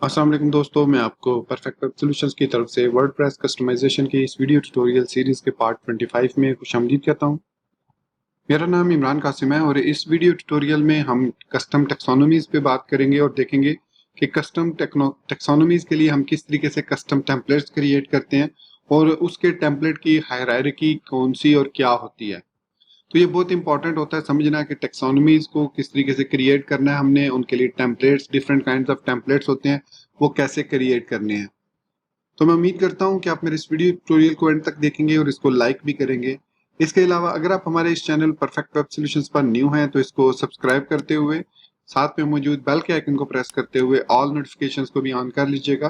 अस्सलाम वालेकुम दोस्तों, मैं आपको परफेक्ट वेब सॉल्यूशंस की तरफ से वर्डप्रेस कस्टमाइजेशन की इस वीडियो ट्यूटोरियल सीरीज के पार्ट 25 में खुशामदीद कहता हूं। मेरा नाम इमरान कासिम है और इस वीडियो ट्यूटोरियल में हम कस्टम टेक्सोनोमीज पे बात करेंगे और देखेंगे कि कस्टम टेक्सोनोमीज के लिए हम किस तरीके से कस्टम टेम्पलेट्स क्रिएट करते हैं और उसके टेम्पलेट की हायरार्की कौन सी और क्या होती है। तो ये बहुत इंपॉर्टेंट होता है समझना कि टेक्सोनोमीज को किस तरीके से क्रिएट करना है हमने, उनके लिए templates, different kinds of templates होते हैं, वो कैसे क्रिएट करने हैं। तो मैं उम्मीद करता हूं कि आप मेरे इस वीडियो ट्यूटोरियल को एंड तक देखेंगे और इसको लाइक भी करेंगे। इसके अलावा अगर आप हमारे इस चैनल परफेक्ट वेब सॉल्यूशंस पर न्यू हैं तो इसको सब्सक्राइब करते हुए साथ में मौजूद बेल के आइकन को प्रेस करते हुए ऑल नोटिफिकेशंस को भी ऑन कर लीजिएगा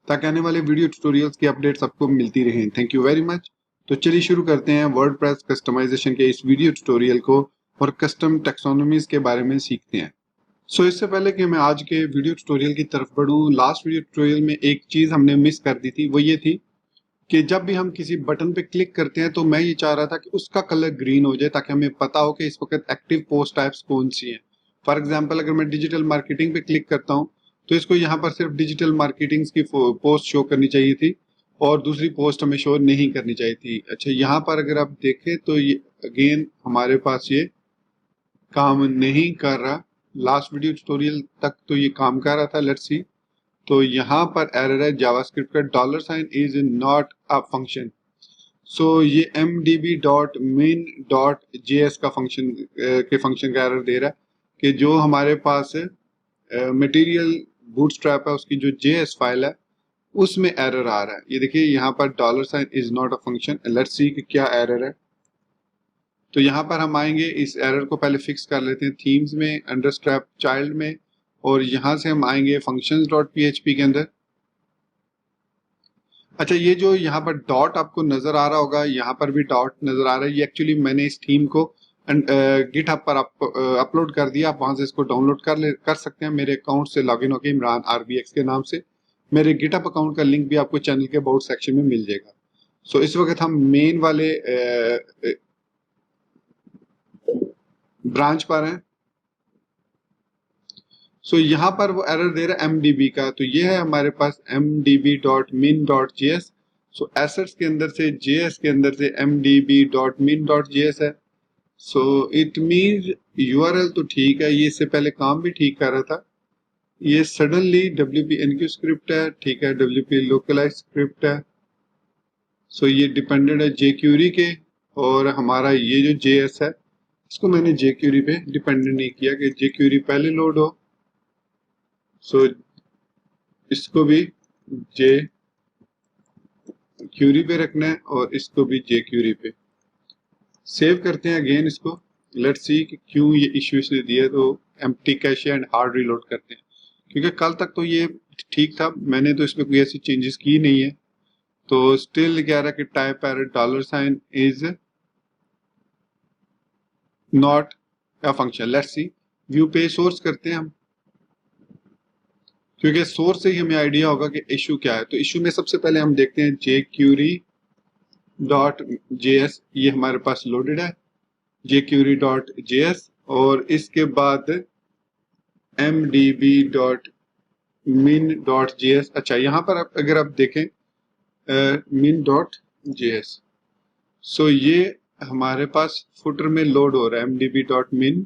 ताकि आने वाले वीडियो ट्यूटोरियल्स की अपडेट्स आपको मिलती रहें। Thank you very much. तो चलिए शुरू करते हैं वर्डप्रेस कस्टमाइजेशन के इस वीडियो ट्यूटोरियल को और कस्टम टेक्सोनोमीज के बारे में सीखते हैं। इससे पहले कि मैं आज के वीडियो ट्यूटोरियल की तरफ बढ़ूं, लास्ट वीडियो ट्यूटोरियल में एक चीज हमने मिस कर दी थी, वो ये थी कि जब भी हम किसी बटन पे क्लिक करते हैं तो मैं ये चाह रहा था कि उसका कलर ग्रीन हो जाए ताकि हमें पता हो कि इस वक्त एक्टिव पोस्ट टाइप्स कौन सी हैं। फॉर एग्जांपल अगर मैं डिजिटल मार्केटिंग पे क्लिक करता हूं तो इसको यहाँ पर सिर्फ डिजिटल मार्केटिंग की पोस्ट शो करनी चाहिए थी और दूसरी पोस्ट हमें शो नहीं करनी चाहिए थी। अच्छा, यहाँ पर अगर आप देखें तो ये अगेन हमारे पास ये काम नहीं कर रहा। लास्ट वीडियो ट्यूटोरियल तक तो ये काम कर रहा था, लेट्स सी। तो यहाँ पर एरर है जावास्क्रिप्ट का dollar sign is not a function. ये mdb.min.js का फंक्शन के फंक्शन का एरर दे रहा है कि जो हमारे पास मटेरियल बूटस्ट्रैप है उसकी जो जेएस फाइल है उसमें एरर आ रहा है। ये देखिए यहाँ पर dollar sign is not a function. Let's see कि क्या एरर है। तो यहाँ पर हम आएंगे, इस एरर को पहले फिक्स कर लेते हैं थीम्स में, अंडरस्ट्रैप चाइल्ड में, और यहाँ से हम आएंगे फंक्शंस डॉट पीएचपी के अंदर। अच्छा, ये जो यहाँ पर डॉट आपको नजर आ रहा होगा, यहाँ पर भी डॉट नजर आ रहा है, ये एक्चुअली मैंने इस थीम को गिटहब पर अपलोड कर दिया। आप वहां से इसको डाउनलोड कर सकते हैं। मेरे अकाउंट से लॉगिन होकर इमरान आरबीएक्स के नाम से मेरे गिटहब अकाउंट का लिंक भी आपको चैनल के अबाउट सेक्शन में मिल जाएगा। इस वक्त हम मेन वाले ब्रांच पर हैं। यहाँ पर वो एरर दे रहा है mdb का। तो ये है हमारे पास mdb.min.js। एसेट्स के अंदर से js के अंदर से mdb.min.js है। इट मीन यूआरएल तो ठीक है, ये इससे पहले काम भी ठीक कर रहा था। ये सडनली wp enqueue स्क्रिप्ट है, ठीक है, wp localize स्क्रिप्ट है। ये डिपेंडेंट है jQuery के, और हमारा ये जो js है इसको मैंने jQuery पे डिपेंडेंट नहीं किया कि jQuery पहले लोड हो। इसको भी जे क्यूरी पे रखना है और इसको भी जे क्यूरी पे। सेव करते हैं अगेन इसको। लेट्स सी कि क्यों ये इश्यू इसने दिया। तो empty cache and hard reload करते हैं, क्योंकि कल तक तो ये ठीक था, मैंने तो इसमें कोई ऐसी चेंजेस की नहीं है। तो स्टिल कह रहा है कि type error dollar sign is not a function. Let's see, view पे सोर्स करते हैं हम, क्योंकि सोर्स से ही हमें आइडिया होगा कि इशू क्या है। तो इशू में सबसे पहले हम देखते हैं जे क्यूरी डॉट जेएस, ये हमारे पास लोडेड है jQuery डॉट जेएस, और इसके बाद mdb dot min dot JS. अच्छा, यहाँ पर अगर आप देखें min डॉट जेएस, ये हमारे पास फुटर में लोड हो रहा है mdb dot min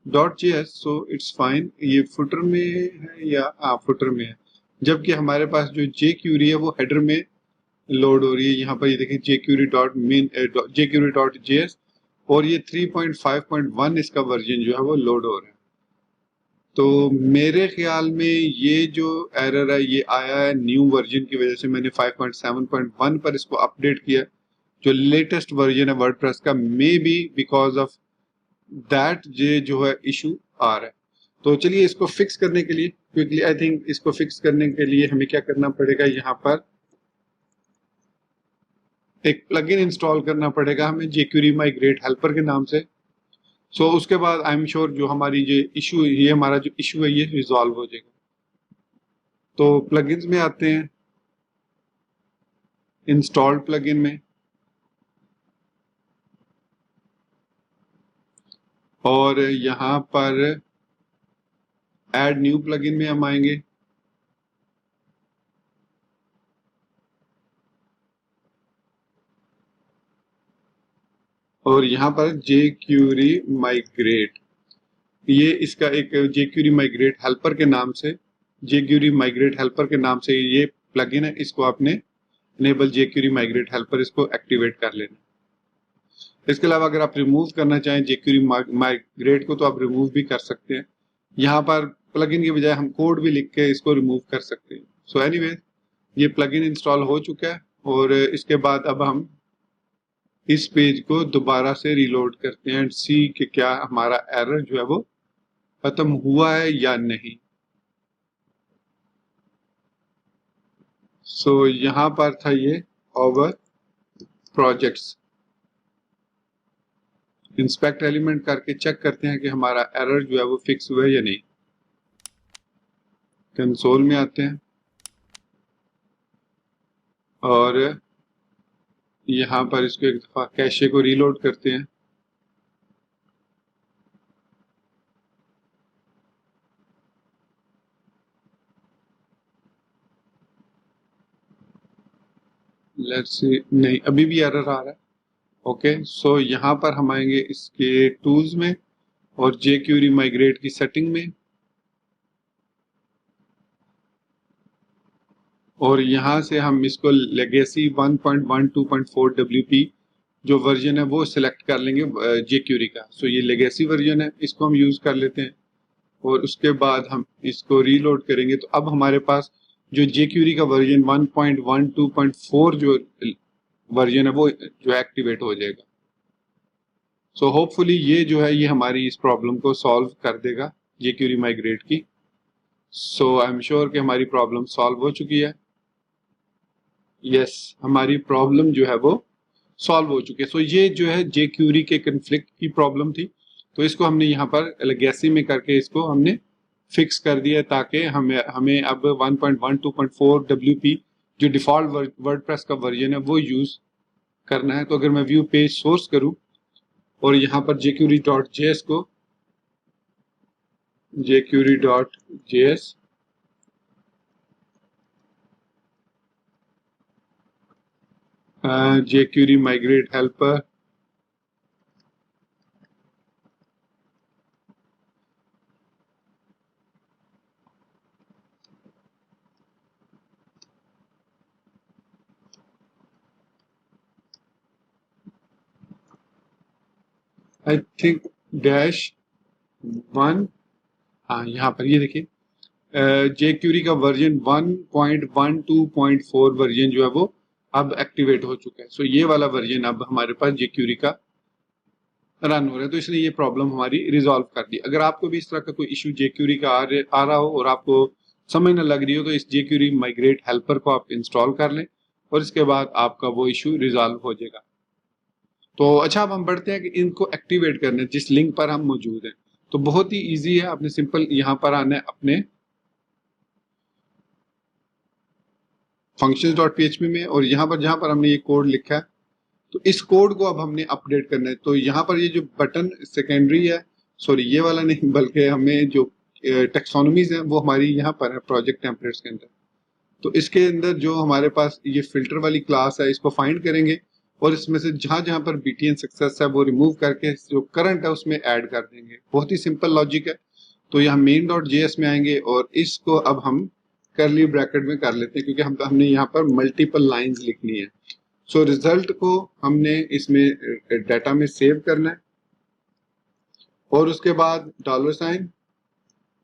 dot JS. It's fine, ये फुटर में है या फुटर में है, जबकि हमारे पास जो jQuery है वो हेडर में लोड हो रही है। यहाँ पर ये देखिए jQuery डॉट जेएस, और ये 3.5.1 इसका वर्जन जो है वो लोड हो रहा है। तो मेरे ख्याल में ये जो एरर है ये आया है न्यू वर्जन की वजह से। मैंने 5.7.1 पर इसको अपडेट किया, जो लेटेस्ट वर्जन है वर्डप्रेस का, may be because of that ये जो है इशू आ रहा है। तो चलिए इसको फिक्स करने के लिए क्विकली, आई थिंक इसको फिक्स करने के लिए हमें क्या करना पड़ेगा, यहाँ पर एक प्लगइन इंस्टॉल करना पड़ेगा हमें jQuery माइग्रेट हेल्पर के नाम से। उसके बाद आई एम श्योर जो हमारी जो इशू, ये हमारा जो इशू है ये रिजॉल्व हो जाएगा। तो प्लगइन्स में आते हैं, इंस्टॉल्ड प्लगइन में, और यहाँ पर ऐड न्यू प्लगइन में हम आएंगे। और यहाँ पर jQuery migrate, ये इसका एक jQuery migrate helper के नाम से, jQuery migrate helper के नाम से ये प्लगइन है, इसको आपने enable jQuery migrate helper इसको एक्टिवेट कर लेना। इसके अलावा अगर आप रिमूव करना चाहें jQuery migrate को तो आप रिमूव भी कर सकते हैं। यहाँ पर प्लगइन की बजाय हम कोड भी लिख के इसको रिमूव कर सकते हैं। सो एनीवेज, ये प्लगइन इंस्टॉल हो चुका है और इसके बाद अब हम इस पेज को दोबारा से रीलोड करते हैं एंड सी कि क्या हमारा एरर जो है वो खत्म हुआ है या नहीं। सो यहाँ पर था ये ओवर प्रोजेक्ट्स, इंस्पेक्ट एलिमेंट करके चेक करते हैं कि हमारा एरर जो है वो फिक्स हुआ है या नहीं। कंसोल में आते हैं और यहाँ पर इसको एक दफा कैशे को रीलोड करते हैं। लेट्स सी, नहीं अभी भी एरर आ रहा है। ओके, सो यहाँ पर हम आएंगे इसके टूल्स में और jQuery migrate की सेटिंग में, और यहाँ से हम इसको लेगेसी 1.12.4 WP जो वर्जन है वो सिलेक्ट कर लेंगे jQuery का। सो ये लेगेसी वर्जन है, इसको हम यूज कर लेते हैं और उसके बाद हम इसको रीलोड करेंगे तो अब हमारे पास जो jQuery का वर्जन 1.12.4 जो वर्जन है वो जो एक्टिवेट हो जाएगा। सो होपफुली ये जो है ये हमारी इस प्रॉब्लम को सॉल्व कर देगा jQuery migrate की। सो आई एम श्योर कि हमारी प्रॉब्लम सॉल्व हो चुकी है। यस, हमारी प्रॉब्लम जो है वो सॉल्व हो चुकी है। सो ये जो है jQuery के कन्फ्लिक्ट की प्रॉब्लम थी, तो इसको हमने यहाँ पर लेगेसी में करके इसको हमने फिक्स कर दिया ताकि हमें अब 1.12.4 WP जो डिफॉल्ट वर्डप्रेस का वर्जन है वो यूज करना है। तो अगर मैं व्यू पेज सोर्स करूं और यहाँ पर jQuery.js को jQuery.js jQuery migrate helper, I think -1, हाँ यहाँ पर ये देखिए jQuery का वर्जन 1.12.4 वर्जन जो है वो अब एक्टिवेट हो चुका है। सो ये वाला वर्जन अब हमारे पास jQuery का रन हो रहा है, तो इसने ये प्रॉब्लम हमारी रिजॉल्व कर दी। अगर आपको भी इस तरह का कोई इशू jQuery का आ रहा हो और आपको समझ न लग रही हो तो इस jQuery migrate हेल्पर को आप इंस्टॉल कर लें और इसके बाद आपका वो इशू रिजॉल्व हो जाएगा। तो अच्छा, अब हम बढ़ते हैं कि इनको एक्टिवेट करने जिस लिंक पर हम मौजूद हैं। तो बहुत ही इजी है, आपने सिंपल यहाँ पर आना है अपने functions.php में और यहाँ पर जहाँ पर हमने ये कोड लिखा है तो इस कोड को अब हमने अपडेट करना है। तो यहाँ पर ये जो बटन सेकेंडरी है, सॉरी ये वाला नहीं बल्कि हमें जो टेक्सोनॉमीज हैं वो हमारी यहाँ पर है प्रोजेक्ट टेम्पलेट्स के अंदर। तो इसके अंदर जो हमारे पास ये फिल्टर वाली क्लास है इसको फाइंड करेंगे और इसमें से जहां जहां पर BTN सक्सेस है वो रिमूव करके जो करंट है उसमें ऐड कर देंगे। बहुत ही सिंपल लॉजिक है। तो यहाँ main.js में आएंगे और इसको अब हम करली ब्रैकेट में कर लेते हैं क्योंकि हमने यहाँ पर मल्टीपल लाइंस लिखनी है। सो रिजल्ट को हमने इसमें डाटा में सेव करना है और उसके बाद $,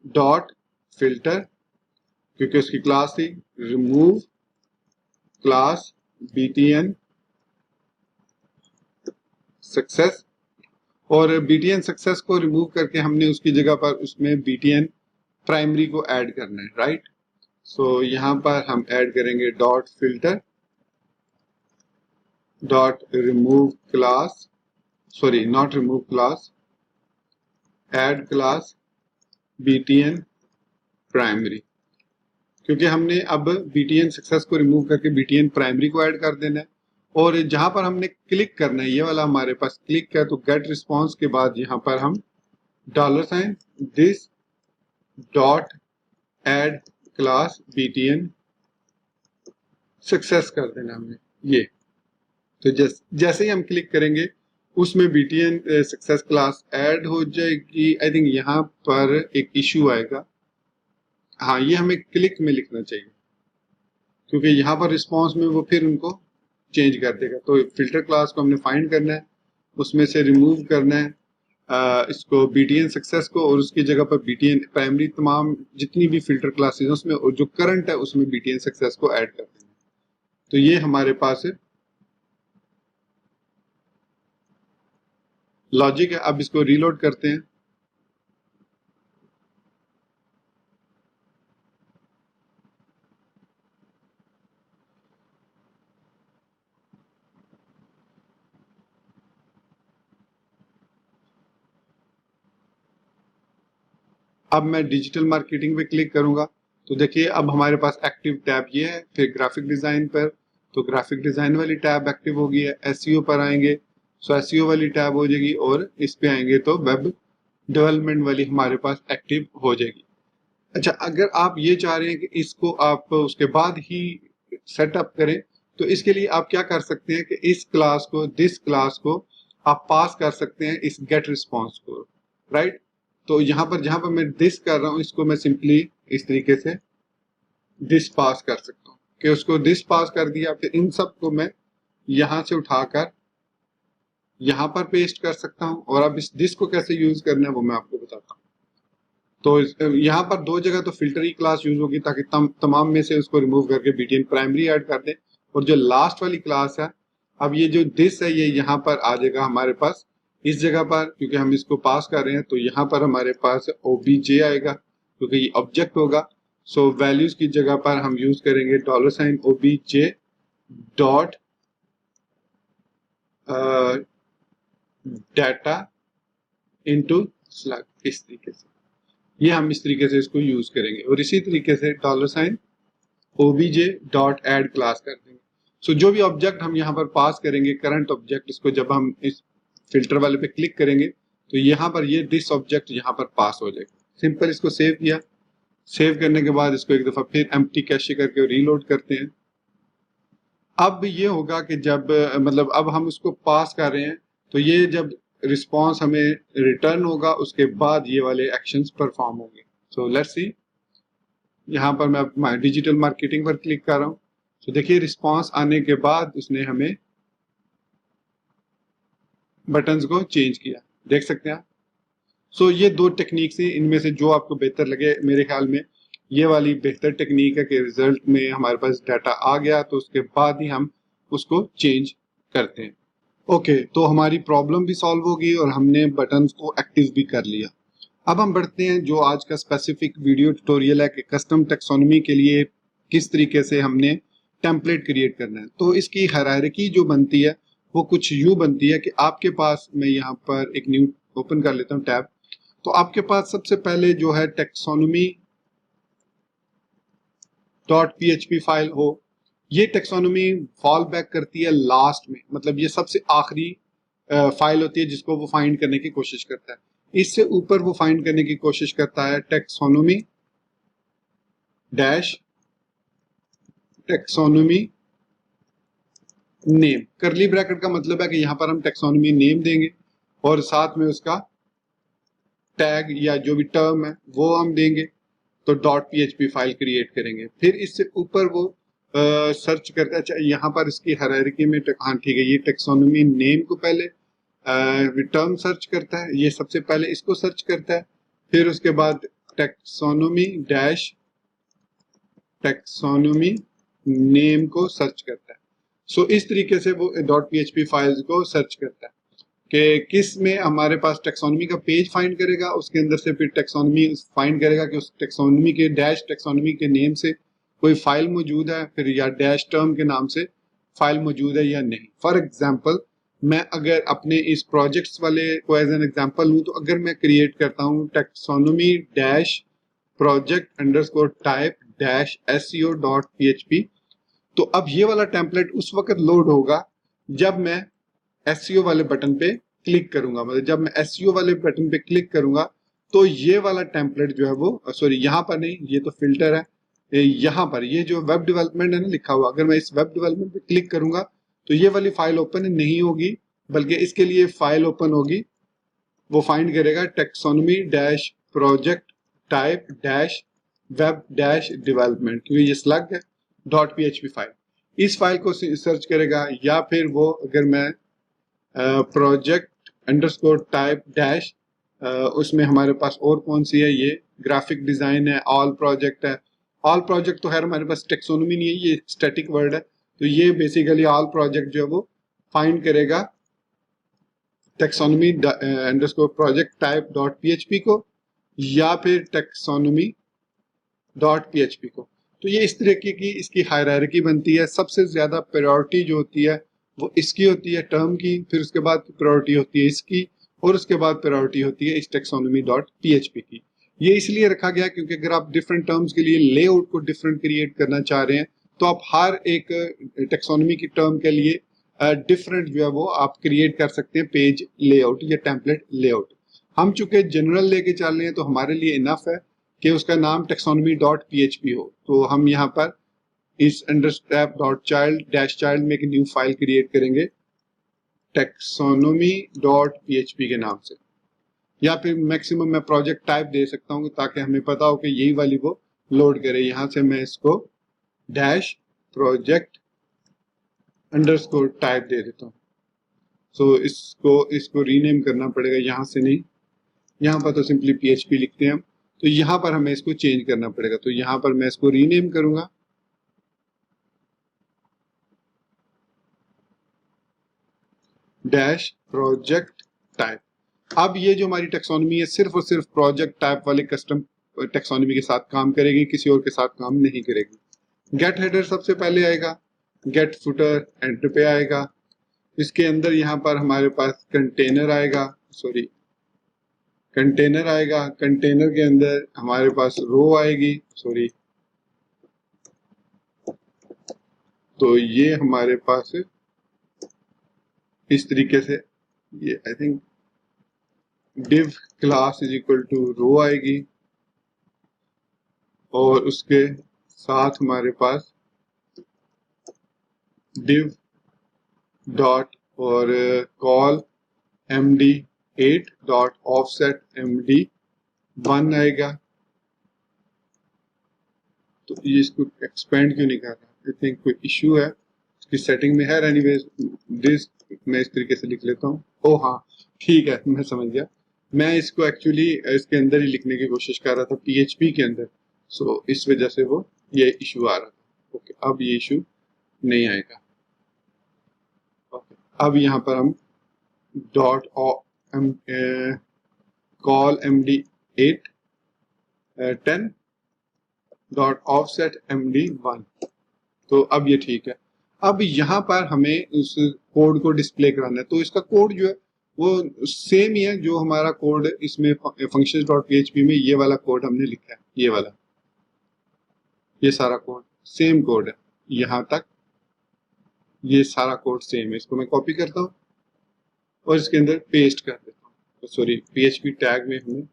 डॉट फिल्टर, क्योंकि उसकी क्लास थी, रिमूव क्लास BTN सक्सेस, और BTN सक्सेस को रिमूव करके हमने उसकी जगह पर उसमें BTN प्राइमरी को ऐड करना है, राइट। सो यहाँ पर हम ऐड करेंगे dot filter dot remove class, sorry not remove class, add class BTN primary, क्योंकि हमने अब BTN सक्सेस को रिमूव करके BTN प्राइमरी को ऐड कर देना है। और जहां पर हमने क्लिक करना है ये वाला हमारे पास क्लिक है, तो गेट रिस्पॉन्स के बाद यहाँ पर हम $, this dot add class BTN success कर देना हमने ये। तो जैसे ही हम क्लिक करेंगे उसमें BTN सक्सेस क्लास ऐड हो जाएगी। आई थिंक यहाँ पर एक इश्यू आएगा। हाँ, ये हमें क्लिक में लिखना चाहिए क्योंकि यहाँ पर रिस्पॉन्स में वो फिर उनको चेंज कर देगा। तो फिल्टर क्लास को हमने फाइंड करना है, उसमें से रिमूव करना है इसको BTN सक्सेस को, और उसकी जगह पर BTN प्राइमरी तमाम जितनी भी फिल्टर क्लासेस हैं उसमें, और जो करंट है उसमें BTN सक्सेस को ऐड कर देंगे। तो ये हमारे पास लॉजिक है। अब इसको रीलोड करते हैं। अब मैं डिजिटल मार्केटिंग पे क्लिक करूंगा तो देखिए अब हमारे पास एक्टिव टैब ये है। फिर ग्राफिक डिजाइन पर, तो ग्राफिक डिजाइन वाली टैब एक्टिव हो गई है। एसईओ पर आएंगे तो एसईओ वाली टैब हो जाएगी, और इस पे आएंगे तो वेब डेवलपमेंट वाली हमारे पास एक्टिव हो जाएगी। अच्छा, अगर आप ये चाह रहे हैं कि इसको आप उसके बाद ही सेटअप करें, तो इसके लिए आप क्या कर सकते हैं कि इस क्लास को, दिस क्लास को आप पास कर सकते हैं इस गेट रिस्पॉन्स को, राइट। तो यहाँ पर जहां पर मैं दिस कर रहा हूं, इसको मैं सिंपली इस तरीके से दिस पास कर सकता हूँ कि उसको दिस पास कर दिया। फिर इन सब को मैं यहां से उठाकर यहां पर पेस्ट कर सकता हूं, और अब इस दिस को कैसे यूज करना है वो मैं आपको बताता हूँ। तो यहाँ पर दो जगह तो फिल्टर ही क्लास यूज होगी ताकि तमाम में से उसको रिमूव करके BTN प्राइमरी ऐड कर दें। और जो लास्ट वाली क्लास है, अब ये जो दिस है ये यहाँ पर आ जाएगा हमारे पास इस जगह पर, क्योंकि हम इसको पास कर रहे हैं। तो यहाँ पर हमारे पास OBJ आएगा क्योंकि ये ऑब्जेक्ट होगा। सो वैल्यूज की जगह पर हम यूज करेंगे $OBJ dot data into slag, इस तरीके से ये हम इस तरीके से इसको यूज करेंगे। और इसी तरीके से $OBJ डॉट एड क्लास कर देंगे। सो जो भी ऑब्जेक्ट हम यहाँ पर पास करेंगे, करंट ऑब्जेक्ट, इसको जब हम इस फिल्टर वाले पे क्लिक करेंगे तो यहाँ पर ये दिस ऑब्जेक्ट यहाँ पर पास हो जाएगा। सिंपल इसको सेव किया। सेव करने के बाद इसको एक दफा फिर एम्प्टी कैशे करके रीलोड करते हैं। अब ये होगा कि जब मतलब अब हम उसको पास कर रहे हैं तो ये जब रिस्पॉन्स हमें रिटर्न होगा उसके बाद ये वाले एक्शंस परफॉर्म होंगे। सो लेट्स सी, यहाँ पर मैं डिजिटल मार्केटिंग पर क्लिक कर रहा हूँ। तो देखिए रिस्पॉन्स आने के बाद उसने हमें बटन्स को चेंज किया, देख सकते हैं आप। सो ये दो टेक्निक से इनमें से जो आपको बेहतर लगे, मेरे ख्याल में ये वाली बेहतर टेक्निक है कि रिजल्ट में हमारे पास डाटा आ गया तो उसके बाद ही हम उसको चेंज करते हैं। ओके, तो हमारी प्रॉब्लम भी सॉल्व होगी और हमने बटन्स को एक्टिव भी कर लिया। अब हम बढ़ते हैं जो आज का स्पेसिफिक वीडियो ट्यूटोरियल है कि कस्टम टेक्सोनोमी के लिए किस तरीके से हमने टेम्पलेट क्रिएट करना है। तो इसकी हायरार्की जो बनती है वो कुछ यूं बनती है कि आपके पास, मैं यहाँ पर एक न्यू ओपन कर लेता हूँ टैब। तो आपके पास सबसे पहले जो है टेक्सोनोमी .php फाइल हो। ये टेक्सोनोमी फॉल बैक करती है लास्ट में, मतलब ये सबसे आखिरी फाइल होती है जिसको वो फाइंड करने की कोशिश करता है। इससे ऊपर वो फाइंड करने की कोशिश करता है टेक्सोनोमी नेम। करली ब्रैकेट का मतलब है कि यहाँ पर हम टेक्सोनोमी नेम देंगे और साथ में उसका टैग या जो भी टर्म है वो हम देंगे। तो .php फाइल क्रिएट करेंगे। फिर इससे ऊपर वो सर्च करता है। अच्छा, यहाँ पर इसकी हायरार्की में हाँ ठीक है, ये टेक्सोनोमी नेम को पहले टर्म सर्च करता है, ये सबसे पहले इसको सर्च करता है। फिर उसके बाद टेक्सोनोमी नेम को सर्च करता है। सो इस तरीके से वो .php फाइल्स को सर्च करता है कि किस में हमारे पास टेक्सोनोमी का पेज फाइंड करेगा, उसके अंदर से फिर टेक्सोनोमी फाइंड करेगा कि उस टेक्सोनोमी के टेक्सोनोमी के नेम से कोई फाइल मौजूद है, फिर या डैश टर्म के नाम से फाइल मौजूद है या नहीं। फॉर एग्जांपल, मैं अगर अपने इस प्रोजेक्ट्स वाले को एज एन एग्जांपल लूं, तो अगर मैं क्रिएट करता हूं taxonomy dash project underscore type dash SEO.php, तो अब ये वाला टेम्पलेट उस वक्त लोड होगा जब मैं SEO वाले बटन पे क्लिक करूंगा। मतलब जब मैं SEO वाले बटन पे क्लिक करूंगा तो ये वाला टेम्पलेट जो है वो, सॉरी यहाँ पर नहीं, ये तो फिल्टर है, यहाँ पर ये जो वेब डेवलपमेंट है ना लिखा हुआ, अगर मैं इस वेब डेवलपमेंट पे क्लिक करूंगा तो ये वाली फाइल ओपन नहीं होगी, बल्कि इसके लिए फाइल ओपन होगी, वो फाइंड करेगा taxonomy dash project type dash web dash development, क्योंकि ये स्लग है .php फाइल, इस फाइल को सर्च करेगा। या फिर वो अगर मैं प्रोजेक्ट अंडरस्कोर टाइप डैश, उसमें हमारे पास और कौन सी है, ये ग्राफिक डिजाइन है, ऑल प्रोजेक्ट है। ऑल प्रोजेक्ट तो खैर हमारे पास टेक्सोनोमी नहीं है, ये स्टैटिक वर्ड है, तो ये बेसिकली ऑल प्रोजेक्ट जो है वो फाइंड करेगा taxonomy underscore project type .php को या फिर टेक्सोनोमी .php को। तो ये इस तरीके की इसकी हायरार्की बनती है। सबसे ज्यादा प्रायोरिटी जो होती है वो इसकी होती है टर्म की, फिर उसके बाद प्रायोरिटी होती है इसकी, और उसके बाद प्रायोरिटी होती है इस टेक्सोनोमी .php की। ये इसलिए रखा गया क्योंकि अगर आप डिफरेंट टर्म्स के लिए लेआउट को डिफरेंट क्रिएट करना चाह रहे हैं तो आप हर एक टेक्सोनोमी की टर्म के लिए डिफरेंट जो है वो आप क्रिएट कर सकते हैं पेज लेआउट या टेम्पलेट लेआउट। हम चूंकि जनरल लेके चल रहे हैं तो हमारे लिए इनफ है कि उसका नाम टेक्सोनोमी .php हो। तो हम यहाँ पर इस अंडरस्टैप .child डैश चाइल्ड में एक न्यू फाइल क्रिएट करेंगे टेक्सोनोमी .php के नाम से, या फिर मैक्सिमम मैं प्रोजेक्ट टाइप दे सकता हूँ ताकि हमें पता हो कि यही वाली वो लोड करे। यहां से मैं इसको डैश प्रोजेक्ट अंडरस्कोर टाइप दे देता हूँ। सो इसको रीनेम करना पड़ेगा, यहां से नहीं, यहाँ पर तो सिंपली PHP लिखते हैं हम, तो यहाँ पर हमें इसको चेंज करना पड़ेगा। तो यहाँ पर मैं इसको रीनेम करूंगा डैश प्रोजेक्ट टाइप। अब ये जो हमारी टेक्सोनोमी है सिर्फ और सिर्फ प्रोजेक्ट टाइप वाले कस्टम टेक्सोनोमी के साथ काम करेगी, किसी और के साथ काम नहीं करेगी। गेट हेडर सबसे पहले आएगा, गेट फुटर एंटर पे आएगा, इसके अंदर यहाँ पर हमारे पास कंटेनर आएगा, कंटेनर के अंदर हमारे पास रो आएगी, तो ये हमारे पास इस तरीके से ये I think div class is equal to row आएगी, और उसके साथ हमारे पास div डॉट और col md8 dot offset md1 आएगा। तो ये इसको एक्सपेंड क्यों नहीं कर रहा, आई थिंक कोई इश्यू है इसकी सेटिंग में है। एनीवेज दिस मैं इस तरीके से लिख लेता हूँ। ओ हाँ ठीक है, मैं समझ गया, मैं इसको एक्चुअली इसके अंदर ही लिखने की कोशिश कर रहा था PHP के अंदर, सो इस वजह से वो ये इशू आ रहा था। ओके, अब ये इशू नहीं आएगा। ओके, अब यहाँ पर हम dot call md8 10 dot offset md1, तो अब ये ठीक है। अब यहाँ पर हमें उस कोड को डिस्प्ले कराना है, तो इसका कोड जो है वो सेम ही है जो हमारा कोड इसमें functions.php में ये वाला कोड हमने लिखा है, ये वाला, ये सारा कोड सेम कोड है, यहाँ तक ये सारा कोड सेम है। इसको मैं कॉपी करता हूँ और इसके अंदर पेस्ट कर देता हूँ, तो सॉरी PHP टैग में हमें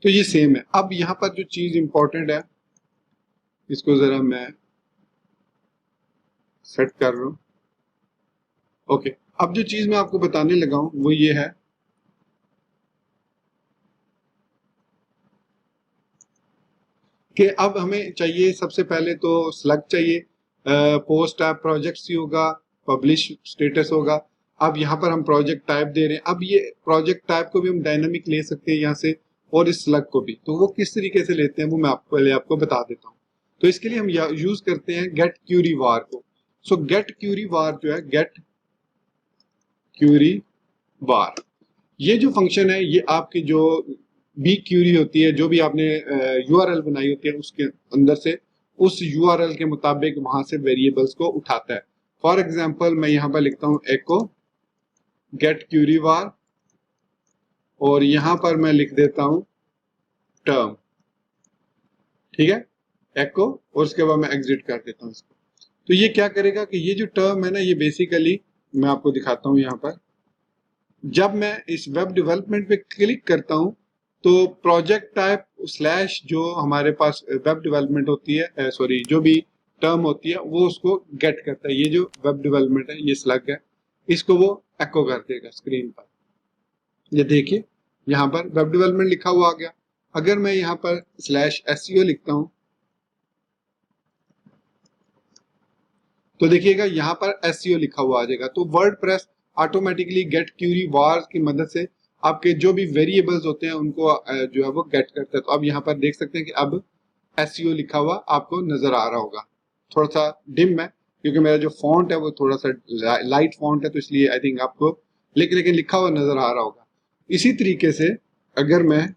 तो ये सेम है। अब यहाँ पर जो चीज इंपॉर्टेंट है इसको जरा मैं सेट कर रहा हूं। ओके, अब जो चीज मैं आपको बताने लगा हूं वो ये है कि अब हमें चाहिए सबसे पहले तो स्लग चाहिए, पोस्ट टाइप प्रोजेक्ट्स ही होगा, पब्लिश स्टेटस होगा। अब यहाँ पर हम प्रोजेक्ट टाइप दे रहे हैं, अब ये प्रोजेक्ट टाइप को भी हम डायनामिक ले सकते हैं यहाँ से, और इस स्लग को भी। तो वो किस तरीके से लेते हैं वो मैं पहले आपको बता देता हूँ। तो इसके लिए हम यूज करते हैं गेट क्यूरी वार को। सो गेट क्यूरी वार जो है, गेट क्यूरी वार, ये जो फंक्शन है ये आपकी जो भी क्यूरी होती है, जो भी आपने URL बनाई होती है उसके अंदर से उस URL के मुताबिक वहां से वेरिएबल्स को उठाता है। फॉर एग्जांपल मैं यहाँ पर लिखता हूँ एको गेट क्यूरी वार, और यहाँ पर मैं लिख देता हूँ टर्म, ठीक है, एको, और उसके बाद मैं एग्जिट कर देता हूँ इसको। तो ये क्या करेगा कि ये जो टर्म है ना, ये बेसिकली मैं आपको दिखाता हूँ यहाँ पर, जब मैं इस वेब डेवलपमेंट पे क्लिक करता हूँ तो प्रोजेक्ट टाइप स्लैश जो हमारे पास वेब डेवलपमेंट होती है, सॉरी जो भी टर्म होती है वो उसको गेट करता है। ये जो वेब डेवलपमेंट है, ये स्लग है, इसको वो एको कर देगा स्क्रीन पर। ये देखिए यहाँ पर वेब डेवलपमेंट लिखा हुआ आ गया। अगर मैं यहाँ पर /SEO लिखता हूं तो देखिएगा यहाँ पर SEO लिखा हुआ आ जाएगा। तो वर्डप्रेस ऑटोमेटिकली गेट क्यूरी वार की मदद से आपके जो भी वेरिएबल्स होते हैं उनको जो है वो गेट करता है। तो अब यहाँ पर देख सकते हैं कि अब SEO लिखा हुआ आपको नजर आ रहा होगा। थोड़ा सा डिम है क्योंकि मेरा जो फॉन्ट है वो थोड़ा सा लाइट फॉन्ट है, तो इसलिए आई थिंक आपको लेकिन लिखा हुआ नजर आ रहा होगा। इसी तरीके से अगर मैं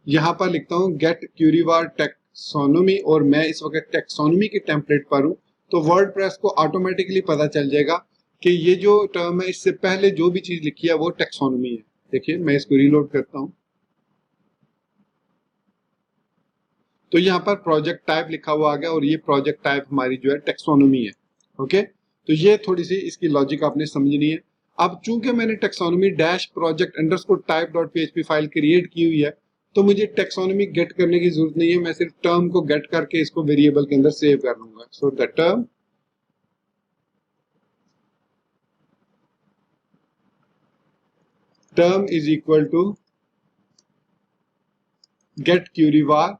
यहाँ पर लिखता हूँ गेट क्यूरीवार टेक्सोनोमी और मैं इस वक्त टेक्सोनोमी के टेम्पलेट पर हूँ, तो वर्डप्रेस को ऑटोमेटिकली पता चल जाएगा कि ये जो टर्म है इससे पहले जो भी चीज लिखी है वो टेक्सोनोमी है। देखिए मैं इसको रीलोड करता हूँ तो यहाँ पर प्रोजेक्ट टाइप लिखा हुआ आ गया और ये प्रोजेक्ट टाइप हमारी जो है टेक्सोनोमी है। ओके, तो ये थोड़ी सी इसकी लॉजिक आपने समझनी है। अब चूंकि मैंने taxonomy dash project underscore type dot PHP file create की हुई है, तो मुझे टेक्सोनोमी गेट करने की जरूरत नहीं है। मैं सिर्फ टर्म को गेट करके इसको वेरिएबल के अंदर सेव कर लूंगा। So the term is equal to get query var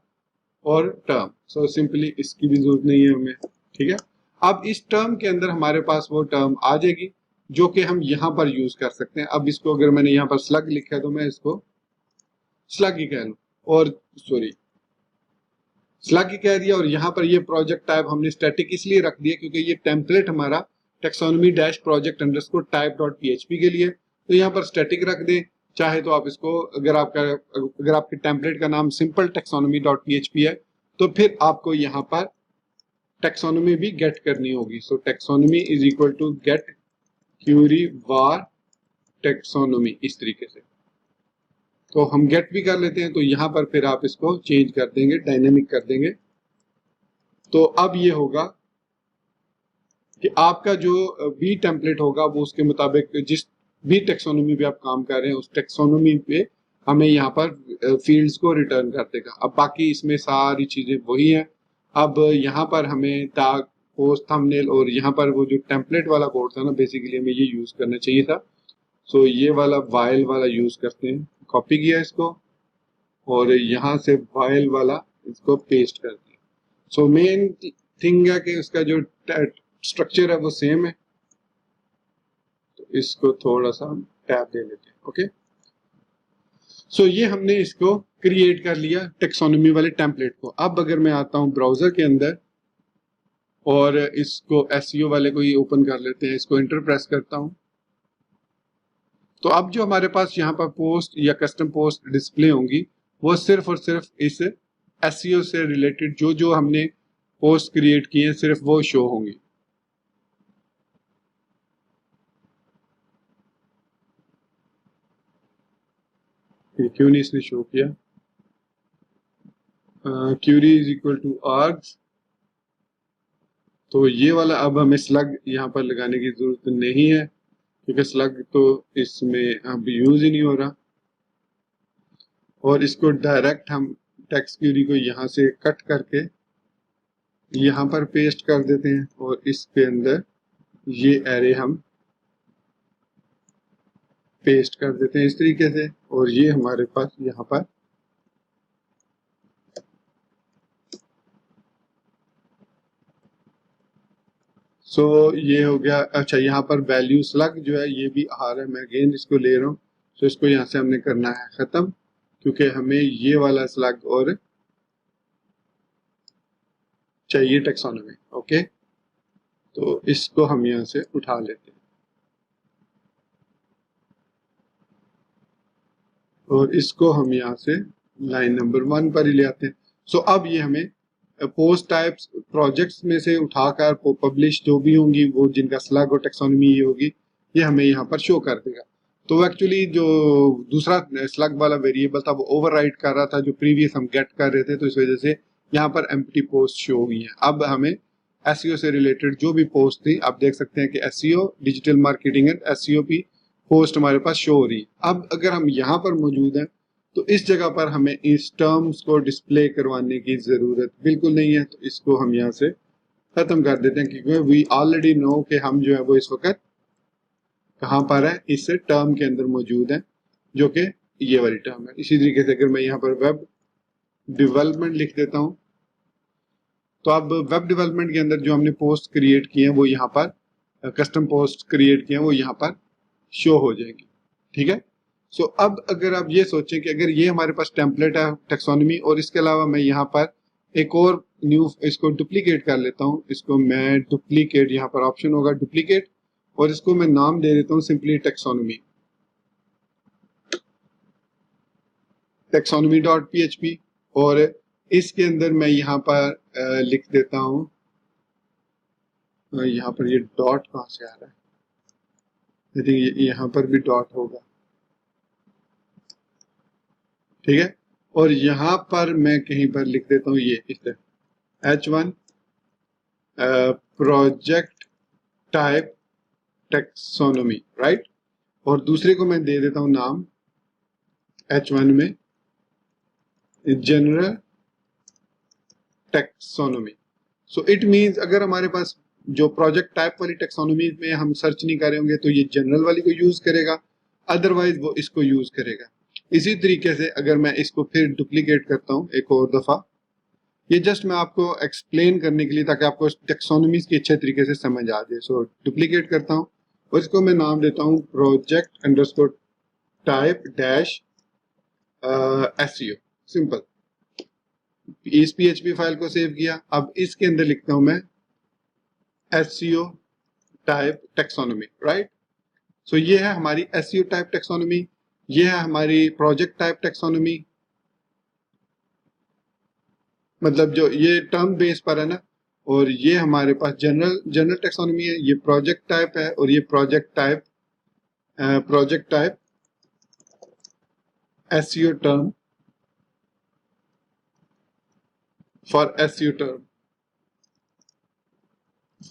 और टर्म। सो सिंपली इसकी भी जरूरत नहीं है हमें। ठीक है, अब इस टर्म के अंदर हमारे पास वो टर्म आ जाएगी जो कि हम यहाँ पर यूज कर सकते हैं। अब इसको अगर मैंने यहाँ पर स्लग लिखा है तो मैं इसको स्लग ही कह लूं, और सॉरी स्लग ही कह दिया। और यहाँ पर ये प्रोजेक्ट टाइप हमने स्टैटिक इसलिए रख दिया क्योंकि ये टेम्पलेट हमारा taxonomy dash project underscore type dot PHP के लिए, तो यहाँ पर स्टैटिक रख दें। चाहे तो आप इसको अगर आपके टेम्पलेट का नाम सिंपल टेक्सोनोमी डॉट PHP है तो फिर आपको यहाँ पर टेक्सोनोमी भी गेट करनी होगी। So taxonomy is equal to get query var taxonomy, इस तरीके से तो हम गेट भी कर लेते हैं। तो यहाँ पर फिर आप इसको चेंज कर देंगे, डायनेमिक कर देंगे। तो अब ये होगा कि आपका जो भी टेम्पलेट होगा वो उसके मुताबिक जिस भी टेक्सोनोमी पे आप काम कर रहे हैं उस टेक्सोनोमी पे हमें यहाँ पर फील्ड्स को रिटर्न कर देगा। अब बाकी इसमें सारी चीजें वही हैं। अब यहाँ पर हमें टैग, पोस्ट, थंबनेल और यहाँ पर वो जो टेम्पलेट वाला कोड था ना, बेसिकली हमें ये यूज करना चाहिए था। सो ये वाला वाइल वाला यूज करते हैं। कॉपी किया इसको और यहाँ से वाइल वाला इसको पेस्ट कर दिया। सो मेन थिंग है कि उसका जो स्ट्रक्चर है वो सेम है, तो इसको थोड़ा सा हम टैब दे लेते हैं। ओके, सो ये हमने इसको क्रिएट कर लिया टेक्सोनोमी वाले टेम्पलेट को। अब अगर मैं आता हूँ ब्राउजर के अंदर और इसको SEO वाले को ही ओपन कर लेते हैं, इसको एंटर प्रेस करता हूँ, तो अब जो हमारे पास यहाँ पर पोस्ट या कस्टम पोस्ट डिस्प्ले होंगी वो सिर्फ और सिर्फ इस SEO से रिलेटेड जो जो हमने पोस्ट क्रिएट किए हैं सिर्फ वो शो होंगी। क्यों नहीं इसने शो किया? Curie is equal to args, तो ये वाला अब हमें स्लग यहाँ पर लगाने की जरूरत नहीं है क्योंकि स्लग तो इसमें अब यूज ही नहीं हो रहा। और इसको डायरेक्ट हम टेक्स्ट क्यूरी को यहाँ से कट करके यहाँ पर पेस्ट कर देते हैं और इसके अंदर ये एरे हम पेस्ट कर देते हैं इस तरीके से, और ये हमारे पास यहाँ पर ये हो गया। अच्छा, यहाँ पर वैल्यू स्लग जो है ये भी आ रहा है, मैं अगेन इसको ले रहा हूँ। सो इसको यहाँ से हमने करना है खत्म क्योंकि हमें ये वाला स्लग और चाहिए टेक्सोनोमी। ओके, तो इसको हम यहाँ से उठा लेते हैं और इसको हम यहाँ से लाइन नंबर 1 पर ही ले आते हैं। सो अब ये हमें पोस्ट टाइप्स प्रोजेक्ट्स में से उठाकर पब्लिश जो भी होंगी वो जिनका स्लग और टेक्सोनोमी ये होगी, ये हमें यहाँ पर शो कर देगा। तो एक्चुअली जो दूसरा स्लग वाला वेरिएबल था वो ओवरराइड कर रहा था जो प्रीवियस हम गेट कर रहे थे, तो इस वजह से यहाँ पर एम्प्टी पोस्ट शो हुई है। अब हमें SEO से रिलेटेड जो भी पोस्ट थी आप देख सकते हैं कि SEO digital marketing and SEO की पोस्ट हमारे पास शो हो रही है। अब अगर हम यहाँ पर मौजूद हैं तो इस जगह पर हमें इस टर्म्स को डिस्प्ले करवाने की जरूरत बिल्कुल नहीं है, तो इसको हम यहाँ से खत्म कर देते हैं, क्योंकि वी ऑलरेडी नो कि हम जो है वो इस वक्त कहाँ पर है, इस टर्म के अंदर मौजूद है, जो कि ये वाली टर्म है। इसी तरीके से अगर मैं यहाँ पर वेब डेवलपमेंट लिख देता हूँ, तो अब वेब डेवलपमेंट के अंदर जो हमने पोस्ट क्रिएट किए हैं वो यहाँ पर कस्टम पोस्ट क्रिएट किए हैं वो यहाँ पर शो हो जाएगी। ठीक है। सो अब अगर आप ये सोचें कि अगर ये हमारे पास टेम्पलेट है टेक्सोनॉमी, और इसके अलावा मैं यहाँ पर एक और न्यू इसको डुप्लीकेट कर लेता हूँ, इसको मैं डुप्लीकेट, यहाँ पर ऑप्शन होगा डुप्लीकेट, और इसको मैं नाम दे देता हूँ simply taxonomy, taxonomy dot PHP, और इसके अंदर मैं यहाँ पर लिख देता हूँ, यहाँ पर ये डॉट कहाँ से आ रहा है, आई थिंक यहाँ पर भी डॉट होगा। ठीक है। और यहाँ पर मैं कहीं पर लिख देता हूँ ये इस तरह H1 project type taxonomy, right. और दूसरे को मैं दे देता हूँ नाम H1 में general taxonomy. So it means अगर हमारे पास जो प्रोजेक्ट टाइप वाली टेक्सोनॉमी में हम सर्च नहीं कर रहे होंगे तो ये जनरल वाली को यूज करेगा, अदरवाइज वो इसको यूज करेगा। इसी तरीके से अगर मैं इसको फिर डुप्लीकेट करता हूँ एक और दफा, ये जस्ट मैं आपको एक्सप्लेन करने के लिए, ताकि आपको टेक्सोनॉमीज की अच्छे तरीके से समझ आ जाए। सो डुप्लीकेट करता हूँ और इसको मैं नाम देता हूँ project underscore type dash SEO, simple. इस PHP फाइल को सेव किया। अब इसके अंदर लिखता हूं मैं SEO टाइप टेक्सोनॉमी, राइट। सो ये है हमारी SEO टाइप टेक्सोनॉमी, ये है हमारी प्रोजेक्ट टाइप टेक्सोनॉमी, मतलब जो ये टर्म बेस पर है ना, और ये हमारे पास जनरल टेक्सोनॉमी है, ये प्रोजेक्ट टाइप है, और ये project type SEO term for SEO term,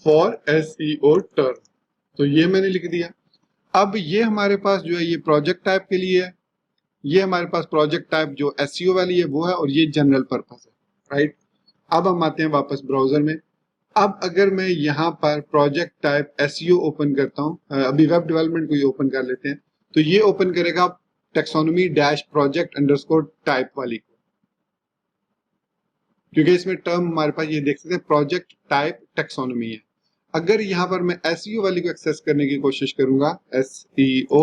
for SEO term. तो ये मैंने लिख दिया। अब ये हमारे पास जो है ये प्रोजेक्ट टाइप के लिए है, ये हमारे पास प्रोजेक्ट टाइप जो SEO वाली है वो है, और ये जनरल पर्पस है, राइट। अब हम आते हैं वापस ब्राउजर में। अब अगर मैं यहाँ पर प्रोजेक्ट टाइप SEO ओपन करता हूँ, अभी वेब डेवलपमेंट को ही ओपन कर लेते हैं, तो ये ओपन करेगा taxonomy dash project underscore type वाली को, क्योंकि इसमें टर्म हमारे पास ये देख सकते हैं प्रोजेक्ट टाइप टेक्सोनॉमी है। अगर यहाँ पर मैं SEO वाली को एक्सेस करने की कोशिश करूंगा, SEO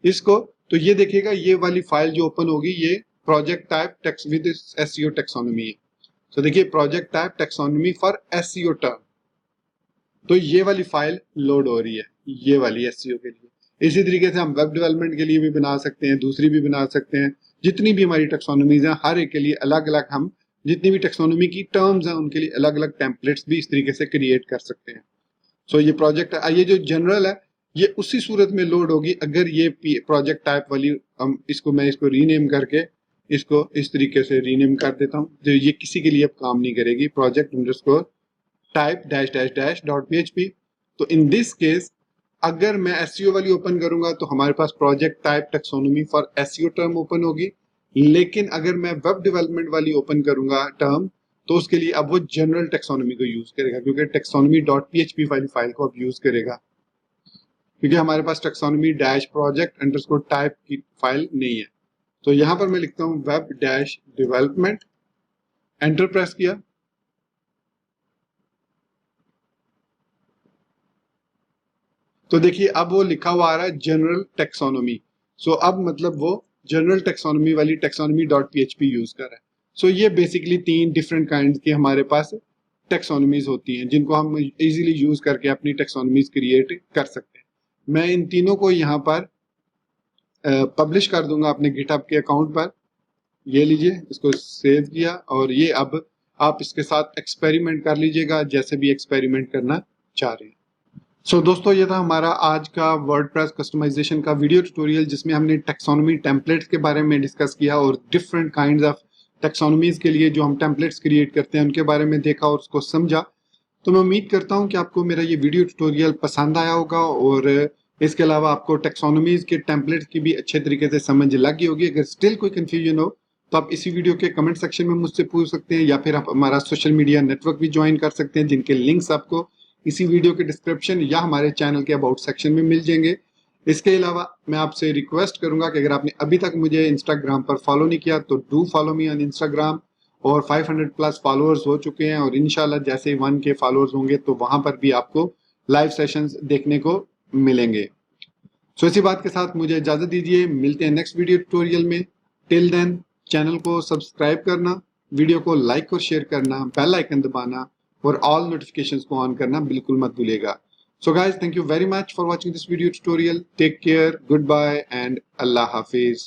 इसको, तो ये देखिएगा ये वाली फाइल जो ओपन होगी ये project type tax with SEO taxonomy है। तो देखिए project type taxonomy for SEO term, तो ये वाली फाइल लोड हो रही है ये वाली SEO के लिए। इसी तरीके से हम वेब डेवलपमेंट के लिए भी बना सकते हैं, दूसरी भी बना सकते हैं, जितनी भी हमारी टेक्सोनॉमीज हैं हर एक के लिए अलग अलग हम जितनी भी टेक्सोनॉमी की टर्म्स हैं उनके लिए अलग अलग टेम्पलेट्स भी इस तरीके से क्रिएट कर सकते हैं। सो ये प्रोजेक्ट ये जो जनरल है ये उसी सूरत में लोड होगी अगर ये प्रोजेक्ट टाइप वाली हम मैं इसको रीनेम करके इसको इस तरीके से रीनेम कर देता हूँ, तो ये किसी के लिए अब काम नहीं करेगी, project underscore type dash dash dash dot PHP। तो इन दिस केस अगर मैं SEO वाली ओपन करूंगा तो हमारे पास project type taxonomy for SEO term open होगी, लेकिन अगर मैं वेब डेवलपमेंट वाली ओपन करूंगा टर्म तो उसके लिए अब वो जनरल टेक्सोनॉमी को यूज करेगा, क्योंकि टेक्सोनॉमी डॉट PHP वाली फाइल को अब यूज करेगा, क्योंकि हमारे पास taxonomy dash project underscore type की फाइल नहीं है। तो यहां पर मैं लिखता हूं web dash development, enter press किया, तो देखिए अब वो लिखा हुआ आ रहा है जनरल टेक्सोनॉमी। सो अब मतलब वो जनरल टेक्सोनॉमी वाली टेक्सोनॉमी डॉट PHP यूज कर रहा है। सो ये बेसिकली 3 डिफरेंट काइंड की हमारे पास टेक्सोनॉमीज होती हैं जिनको हम इजीली यूज करके अपनी टेक्सोनॉमीज क्रिएट कर सकते हैं। मैं इन तीनों को यहाँ पर पब्लिश कर दूंगा अपने गिटहब के अकाउंट पर। ये लीजिए, इसको सेव किया, और ये अब आप इसके साथ एक्सपेरिमेंट कर लीजिएगा जैसे भी एक्सपेरिमेंट करना चाह रहे हैं। सो दोस्तों ये था हमारा आज का वर्डप्रेस कस्टमाइजेशन का वीडियो ट्यूटोरियल, जिसमें हमने टेक्सोनॉमी टेम्पलेट्स के बारे में डिस्कस किया और डिफरेंट काइंड्स ऑफ टेक्सोनॉमीज के लिए जो हम टेम्पलेट्स क्रिएट करते हैं उनके बारे में देखा और उसको समझा। तो मैं उम्मीद करता हूं कि आपको मेरा ये वीडियो ट्यूटोरियल पसंद आया होगा, और इसके अलावा आपको टेक्सोनॉमीज के टेम्पलेट्स की भी अच्छे तरीके से समझ लग गई होगी। अगर स्टिल कोई कंफ्यूजन हो तो आप इसी वीडियो के कमेंट सेक्शन में मुझसे पूछ सकते हैं, या फिर आप हमारा सोशल मीडिया नेटवर्क भी ज्वाइन कर सकते हैं, जिनके लिंक्स आपको इसी वीडियो के डिस्क्रिप्शन या हमारे चैनल के अबाउट सेक्शन में मिल जाएंगे। इसके अलावा मैं आपसे रिक्वेस्ट करूंगा कि अगर आपने अभी तक मुझे इंस्टाग्राम पर फॉलो नहीं किया तो do follow me on Instagram. और 500 प्लस फॉलोअर्स हो चुके हैं, और इंशाल्लाह जैसे 1K फॉलोअर्स होंगे तो वहां पर भी आपको लाइव सेशंस देखने को मिलेंगे। सो इसी बात के साथ मुझे इजाजत दीजिए, मिलते हैं नेक्स्ट वीडियो ट्यूटोरियल में। टिल देन चैनल को सब्सक्राइब करना, वीडियो को लाइक और शेयर करना, बेल आइकन दबाना और ऑल नोटिफिकेशंस को ऑन करना बिल्कुल मत भूलिएगा। So guys, thank you very much for watching this video tutorial. Take care, goodbye and Allah Hafiz.